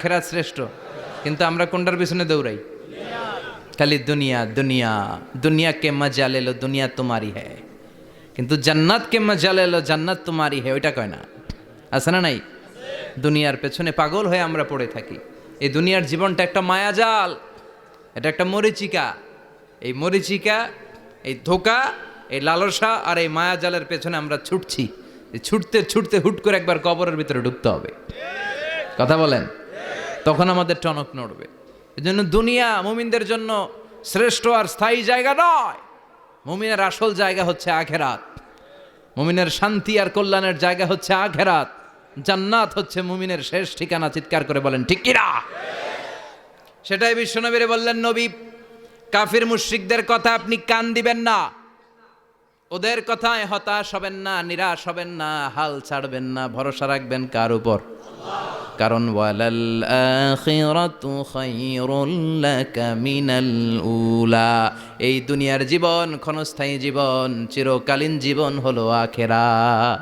আখেরাত শ্রেষ্ঠ, কিন্তু আমরা কোনটার পিছনে দৌড়াই? খালি দুনিয়া দুনিয়া, দুনিয়া কে মজা লে লো, দুনিয়া তোমারি হ্যায়, কিন্তু জান্নাত কে মজা লে লো, জান্নাত তোমারি হ্যায় ওইটা কয় না। আছে না নাই? দুনিয়ার পেছনে পাগল হয়ে আমরা পড়ে থাকি। এই দুনিয়ার জীবনটা একটা মায়াজাল, এটা একটা মরিচিকা। এই মরিচিকা, এই ধোঁকা, এই লালসা আর এই মায়াজালের পেছনে আমরা ছুটছি। ছুটতে ছুটতে হুট করে একবার কবরের ভিতরে ঢুকতে হবে। কথা বলেন, তখন আমাদের টনক নড়বে। এজন্য দুনিয়া মুমিনদের জন্য শ্রেষ্ঠ আর স্থায়ী জায়গা নয়। মুমিনের আসল জায়গা হচ্ছে আখেরাত। মুমিনের শান্তি আর কল্যাণের জায়গা হচ্ছে আখেরাত। জান্নাত হচ্ছে মুমিনের শেষ ঠিকানা। চিৎকার করে বলেন ঠিক কিনা? সেটাই বিশ্বনবীরে বললেন, নবী কাফির মুশরিকদের কথা আপনি কান দিবেন না, ওদের কথায় হতাশ হবেন না, নিরাশ হবেন না, হাল ছাড়বেন না, ভরসা রাখবেন কার উপর? কারণ ওয়ালাল আখিরাতু খায়রুল লাকা মিনাল উলা, এই দুনিয়ার জীবন ক্ষণস্থায়ী জীবন, চিরকালীন জীবন হলো আখিরাত।